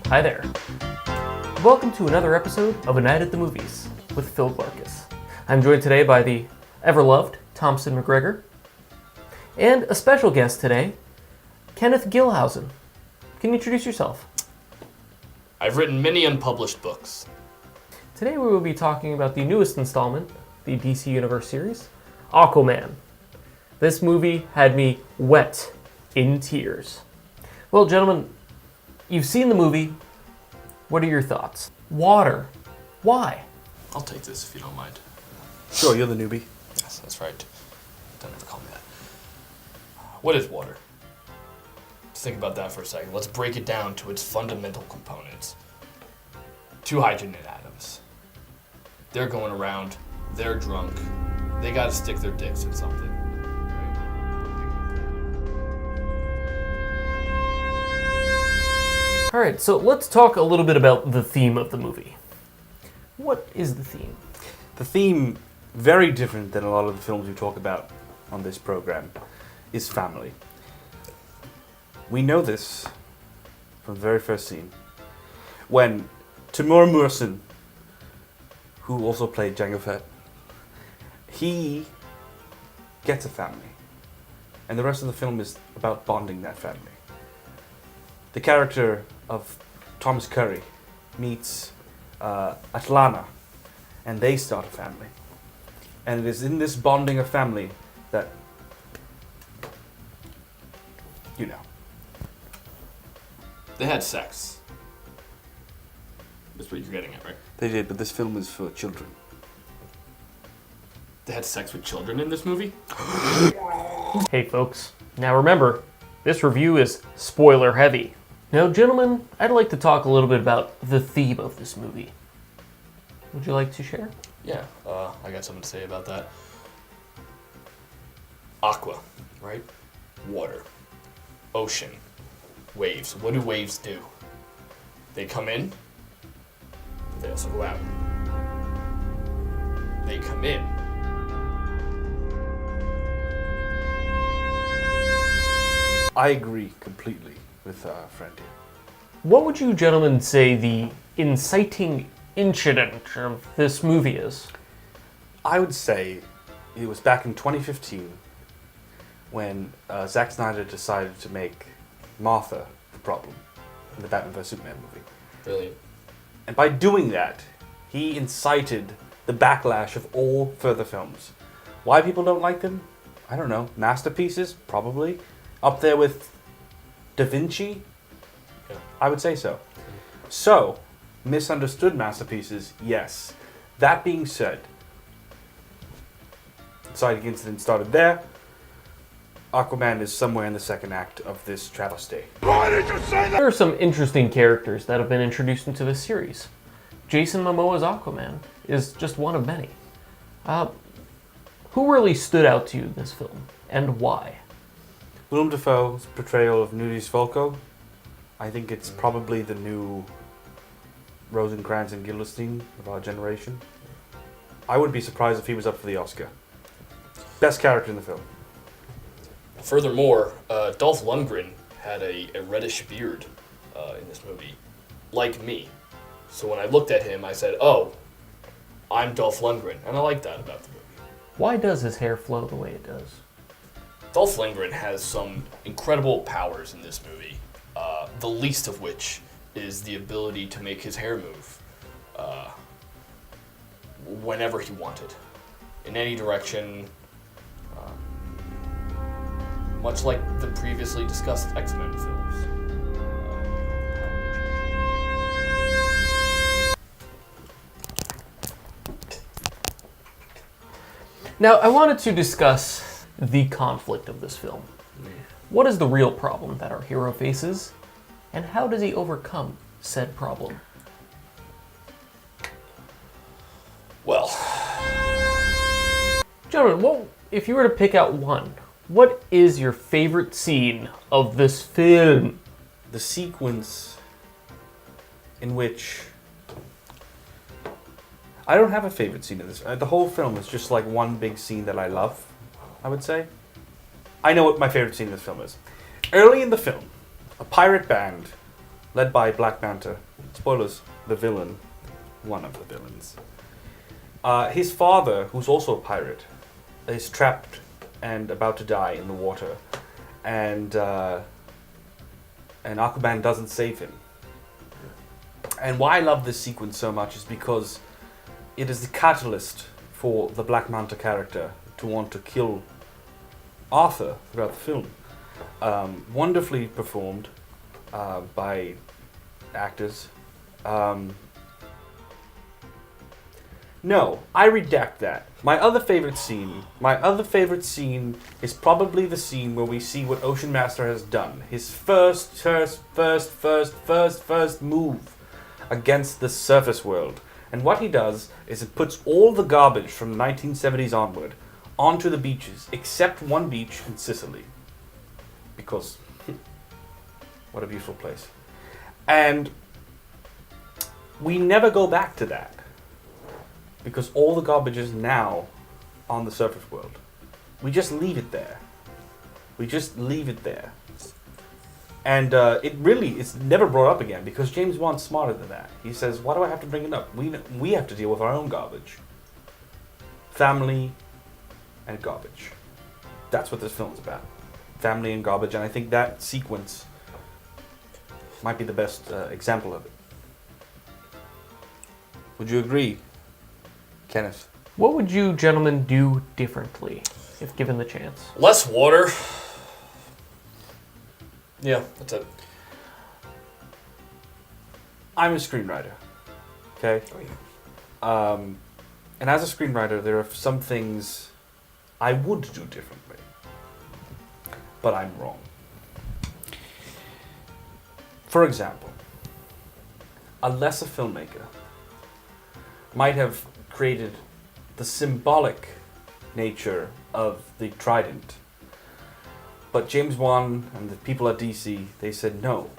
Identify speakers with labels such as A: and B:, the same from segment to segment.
A: Hi there. Welcome to another episode of A Night at the Movies with Phil Glarkis. I'm joined today by the ever-loved Thompson McGregor, and a special guest today, Kenneth Gilhousen. Can you introduce yourself?
B: I've written many unpublished books.
A: Today we will be talking about the newest installment, the DC Universe series, Aquaman. This movie had me wet in tears. Well, gentlemen, you've seen the movie. What are your thoughts? Water. Why?
B: I'll take this if you don't mind.
C: Sure, you're the newbie.
B: Yes, that's right. Don't ever call me that. What is water? Let's think about that for a second. Let's break it down to its fundamental components. Two hydrogen atoms. They're going around. They're drunk. They gotta stick their dicks in something.
A: Alright, so let's talk a little bit about the theme of the movie. What is the theme?
C: The theme, very different than a lot of the films we talk about on this program, is family. We know this from the very first scene, when Timur Mursin, who also played Jango Fett, he gets a family, and the rest of the film is about bonding that family. The character of Thomas Curry meets Atlana, and they start a family. And it is in this bonding of family that, you know.
B: They had sex. That's what you're getting at, right?
C: They did, but this film is for children.
B: They had sex with children in this movie?
A: Hey folks, now remember, this review is spoiler heavy. Now gentlemen, I'd like to talk a little bit about the theme of this movie. Would you like to share?
B: Yeah, I got something to say about that. Aqua, right? Water. Ocean. Waves. What do waves do? They come in, but they also go out. They come in.
C: I agree completely with our friend here.
A: What would you gentlemen say the inciting incident of this movie is?
C: I would say it was back in 2015 when Zack Snyder decided to make Martha the problem in the Batman vs Superman movie.
B: Brilliant.
C: And by doing that, he incited the backlash of all further films. Why people don't like them? I don't know. Masterpieces? Probably. Up there with Da Vinci?
B: Yeah.
C: I would say so. So, misunderstood masterpieces, yes. That being said, inciting incident started there. Aquaman is somewhere in the second act of this travesty.
D: Why did you say that?
A: There are some interesting characters that have been introduced into this series. Jason Momoa's Aquaman is just one of many. Who really stood out to you in this film, and why?
C: Willem Dafoe's portrayal of Nudis Volko, I think it's probably the new Rosencrantz and Guildenstern of our generation. I wouldn't be surprised if he was up for the Oscar. Best character in the film.
B: Furthermore, Dolph Lundgren had a reddish beard in this movie, like me. So when I looked at him, I said, oh, I'm Dolph Lundgren, and I like that about the movie.
A: Why does his hair flow the way it does?
B: Dolph Lundgren has some incredible powers in this movie, the least of which is the ability to make his hair move whenever he wanted, in any direction, much like the previously discussed X-Men films.
A: Now, I wanted to discuss the conflict of this film. What is the real problem that our hero faces, and how does he overcome said problem?
B: Well,
A: Gentlemen, if you were to pick out one, what is your favorite scene of this film?
C: The sequence in which... I don't have a favorite scene of this. The whole film is just like one big scene that I love, I would say. I know what my favorite scene of this film is. Early in the film, a pirate band led by Black Manta. Spoilers, the villain. One of the villains. His father, who's also a pirate, is trapped and about to die in the water. And Aquaman doesn't save him. And why I love this sequence so much is because it is the catalyst for the Black Manta character to want to kill Arthur throughout the film. Wonderfully performed by actors. No, I redact that. My other favorite scene is probably the scene where we see what Ocean Master has done. His first move against the surface world. And what he does is it puts all the garbage from the 1970s onward onto the beaches, except one beach in Sicily. Because, what a beautiful place. And we never go back to that. Because all the garbage is now on the surface world. We just leave it there. And it's never brought up again because James Wan's smarter than that. He says, why do I have to bring it up? We have to deal with our own garbage. Family and garbage. That's what this film's about. Family and garbage, and I think that sequence might be the best example of it. Would you agree, Kenneth?
A: What would you gentlemen do differently if given the chance?
B: Less water. Yeah, that's it.
C: I'm a screenwriter. Okay?
B: Oh, yeah.
C: And as a screenwriter, there are some things I would do differently. But I'm wrong. For example, a lesser filmmaker might have created the symbolic nature of the trident. But James Wan and the people at DC, they said no.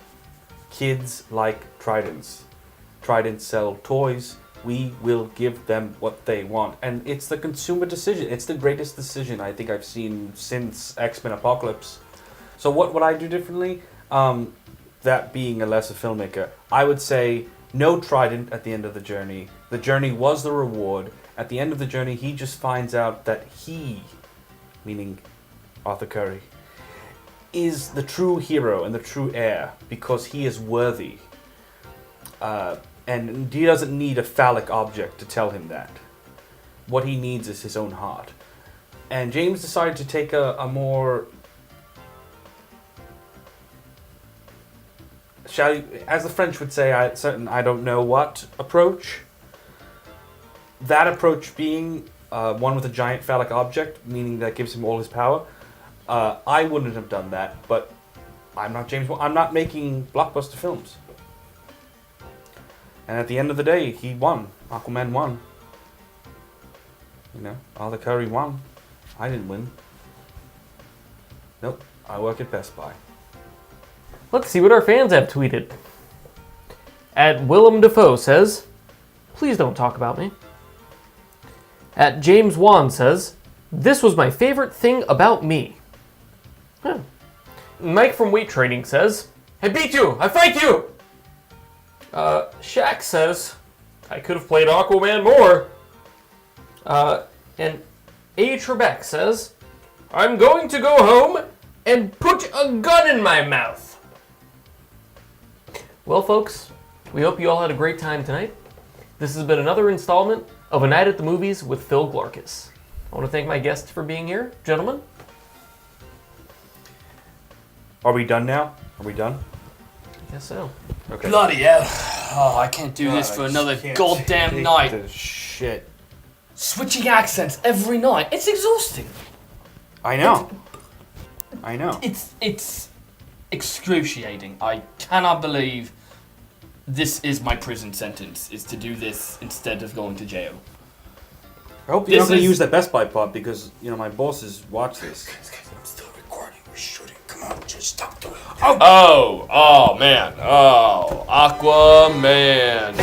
C: Kids like tridents. Tridents sell toys. We will give them what they want. And it's the consumer decision. It's the greatest decision I think I've seen since X-Men Apocalypse. So what would I do differently? That being a lesser filmmaker, I would say no trident at the end of the journey. The journey was the reward. At the end of the journey, he just finds out that he, meaning Arthur Curry, is the true hero and the true heir because he is worthy. And he doesn't need a phallic object to tell him that. What he needs is his own heart. And James decided to take a more, as the French would say, I don't know what approach. That approach being one with a giant phallic object, meaning that gives him all his power. I wouldn't have done that, but I'm not James Wan. I'm not making blockbuster films. And at the end of the day, he won. Aquaman won. You know, Arthur Curry won. I didn't win. Nope, I work at Best Buy.
A: Let's see what our fans have tweeted. At Willem Dafoe says, please don't talk about me. At James Wan says, this was my favorite thing about me. Huh. Mike from Weight Training says, I beat you! I fight you! Shaq says, I could have played Aquaman more. And A. Trebek says, I'm going to go home and put a gun in my mouth. Well, folks, we hope you all had a great time tonight. This has been another installment of A Night at the Movies with Phil Glarkis. I want to thank my guests for being here. Gentlemen?
C: Are we done now? Are we done?
A: I guess so.
C: Okay.
B: Bloody hell. Oh, I can't do this for another goddamn night.
C: This shit.
B: Switching accents every night. It's exhausting.
C: I know.
B: It's excruciating. I cannot believe this is my prison sentence, is to do this instead of going to jail.
C: I hope you're not going to use that Best Buy pod because, you know, my bosses watch this.
D: I'm still recording. We're shooting. Come on, just stop doing it.
B: Oh, man. Oh, Aquaman.